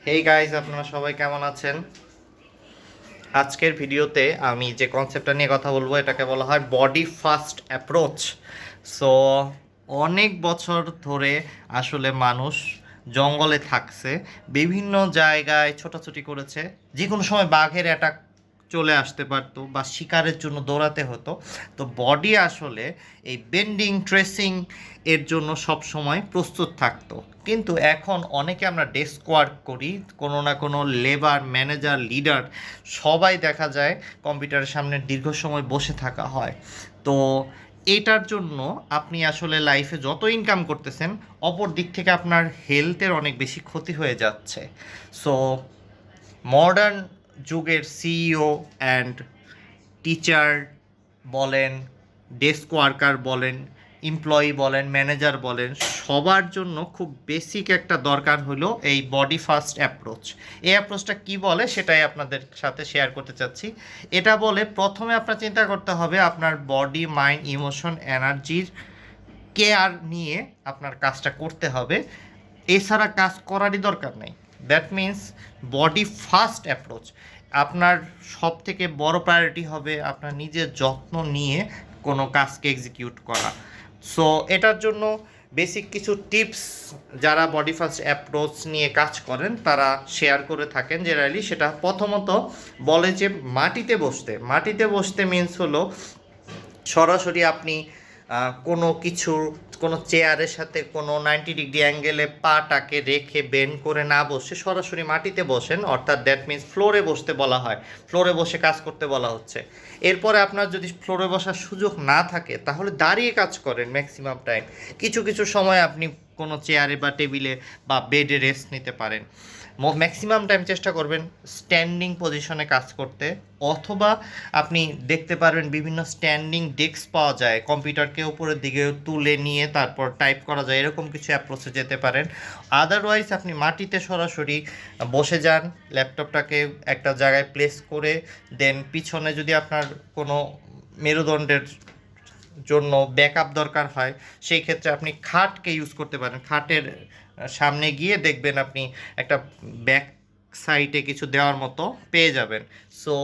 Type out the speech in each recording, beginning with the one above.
Hey guys, আপনারা সবাই কেমন আছেন? আজকের ভিডিওতে আমি যে কনসেপ্টটা নিয়ে কথা বলবো এটাকে বলা হয় বডি ফার্স্ট অ্যাপ্রোচ। সো অনেক বছর ধরে আসলে মানুষ জঙ্গলে থাকছে, বিভিন্ন জায়গায় ছোটাছুটি করেছে, যে কোনো সময় বাঘের অ্যাটাক চলে আসতে পারতো বা শিকারের জন্য দৌড়াতে হতো। তো বডি আসলে এই বেন্ডিং ট্রেসিং এর জন্য সব সময় প্রস্তুত থাকতো। কিন্তু এখন অনেকে আমরা ডেস্ক ওয়ার্ক করি, কোনো না কোনো লেবার, ম্যানেজার, লিডার সবাই দেখা যায় কম্পিউটারের সামনে দীর্ঘ সময় বসে থাকা হয়। তো এটার জন্য আপনি আসলে লাইফে যত ইনকাম করতেছেন, অপর দিক থেকে আপনার হেলথের অনেক বেশি ক্ষতি হয়ে যাচ্ছে। সো মডার্ন যুগের সিইও অ্যান্ড টিচার বলেন, ডেস্ক ওয়ার্কার বলেন, এমপ্লয়ি বলেন, ম্যানেজার বলেন, সবার জন্য খুব বেসিক একটা দরকার হলো এই বডি ফার্স্ট অ্যাপ্রোচ। এই অ্যাপ্রোচটা কি বলে সেটাই আপনাদের সাথে শেয়ার করতে চাচ্ছি। এটা বলে প্রথমে আপনার চিন্তা করতে হবে আপনার বডি, মাইন্ড, ইমোশন, এনার্জির কেয়ার নিয়ে আপনার কাজটা করতে হবে। এছাড়া কাজ করারই দরকার নেই। That means body first approach. আপনার সব থেকে বড় প্রায়োরিটি হবে আপনার নিজের যত্ন নিয়ে কোনো কাজকে এক্সিকিউট করা। সো এটার জন্য বেসিক কিছু টিপস যারা বডি ফার্স্ট অ্যাপ্রোচ নিয়ে কাজ করেন তারা শেয়ার করে থাকেন জেনারেলি। সেটা প্রথমত বলে যে মাটিতে বসতে মিন্স হলো সরাসরি আপনি কোনো কিছু, কোনো চেয়ারের সাথে কোনো 90 ডিগ্রি অ্যাঙ্গেলে পাটাকে রেখে বেন্ড করে না বসে সরাসরি মাটিতে বসেন, অর্থাৎ দ্যাট মিন্স ফ্লোরে বসতে বলা হয়, ফ্লোরে বসে কাজ করতে বলা হচ্ছে। এরপরে আপনার যদি ফ্লোরে বসার সুযোগ না থাকে তাহলে দাঁড়িয়ে কাজ করেন ম্যাক্সিমাম টাইম। কিছু কিছু সময় আপনি কোনো চেয়ারে বা টেবিলে বা বেডে রেস্ট নিতে পারেন। ম্যাক্সিমাম টাইম চেষ্টা করবেন স্ট্যান্ডিং পজিশনে কাজ করতে, অথবা আপনি দেখতে পারবেন বিভিন্ন স্ট্যান্ডিং ডেস্ক পাওয়া যায়, কম্পিউটারকে উপরের দিকে তুলে নিয়ে তারপর টাইপ করা যায়, এরকম কিছু অ্যাপ্রোচে যেতে পারেন। আদারওয়াইজ আপনি মাটিতে সরাসরি বসে যান, ল্যাপটপটাকে একটা জায়গায় প্লেস করে, দেন পিছনে যদি আপনার কোনো মেরুদণ্ডের জন্য ব্যাকআপ দরকার হয় সেই ক্ষেত্রে আপনি খাটকে ইউজ করতে পারেন। খাটের সামনে গিয়ে দেখবেন আপনি একটা ব্যাক সাইডে কিছু দেওয়ার মতো পেয়ে যাবেন। সো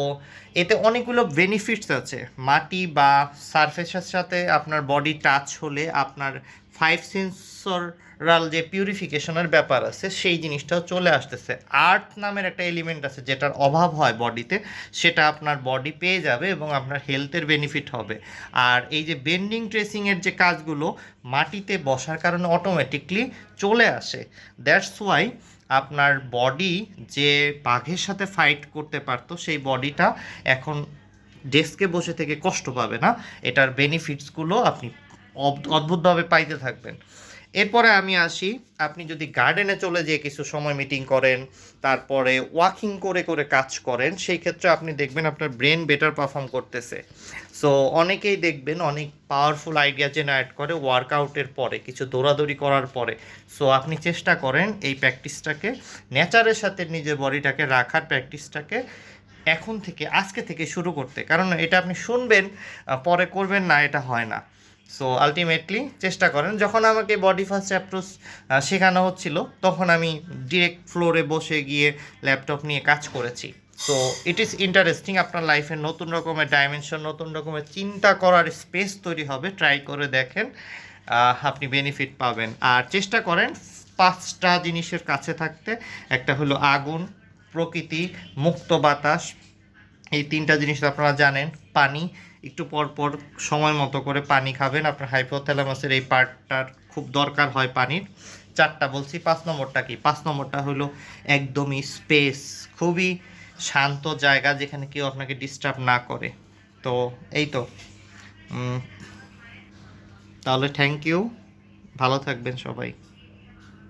এতে অনেকগুলো বেনিফিটস আছে। মাটি বা সারফেসের সাথে আপনার বডি টাচ হলে আপনার 5 সেন্সরাল যে পিউরিফিকেশনের ব্যাপার আছে সেই জিনিসটাও চলে আসতেছে। আর্থ নামের একটা এলিমেন্ট আছে যেটার অভাব হয় বডিতে, সেটা আপনার বডি পেয়ে যাবে এবং আপনার হেলথের বেনিফিট হবে। আর এই যে বেন্ডিং ট্রেসিংয়ের যে কাজগুলো মাটিতে বসার কারণে অটোমেটিকলি চলে আসে। দ্যাটস ওয়াই আপনার বডি যে বাঘের সাথে ফাইট করতে পারতো সেই বডিটা এখন ডেস্কে বসে থেকে কষ্ট পাবে না। এটার বেনিফিটসগুলো আপনি অদ্ভুতভাবে পাইতে থাকবেন। এরপরে আমি আসি, আপনি যদি গার্ডেনে চলে যেয়ে কিছু সময় মিটিং করেন, তারপরে ওয়াকিং করে করে কাজ করেন, সেই ক্ষেত্রে আপনি দেখবেন আপনার ব্রেন বেটার পারফর্ম করতেছে। সো অনেকেই দেখবেন অনেক পাওয়ারফুল আইডিয়া জেনারেট করে ওয়ার্কআউটের পরে, কিছু দৌড়াদৌড়ি করার পরে। সো আপনি চেষ্টা করেন এই প্র্যাকটিসটাকে, নেচারের সাথে নিজের বডিটাকে রাখার প্র্যাকটিসটাকে এখন থেকে, আজকে থেকে শুরু করতে। কারণ এটা আপনি শুনবেন পরে করবেন না, এটা হয় না। সো আলটিমেটলি চেষ্টা করেন। যখন আমাকে বডি ফার্স্ট অ্যাপ্রোচ শেখানো হচ্ছিল তখন আমি ডিরেক্ট ফ্লোরে বসে গিয়ে ল্যাপটপ নিয়ে কাজ করেছি। সো ইট ইজ ইন্টারেস্টিং, আপনার লাইফে নতুন রকমের ডাইমেনশন, নতুন রকমের চিন্তা করার স্পেস তৈরি হবে। ট্রাই করে দেখেন, আপনি বেনিফিট পাবেন। আর চেষ্টা করেন 5টা জিনিসের কাছে থাকতে। একটা হলো আগুন, প্রকৃতি, মুক্ত বাতাস, এই 3টা জিনিস তো আপনারা জানেন। পানি, একটু পর পর সময় মতো করে পানি খাবেন, আপনার হাইপোথ্যালামাসের এই পার্টটার খুব দরকার হয় পানির। 4টা বলছি, 5 নম্বরটা কি? 5 নম্বরটা হলো একদমই স্পেস, খুবই শান্ত জায়গা যেখানে কেউ আপনাকে ডিস্টার্ব না করে। তো এই তো, তাহলে থ্যাংক ইউ, ভালো থাকবেন সবাই।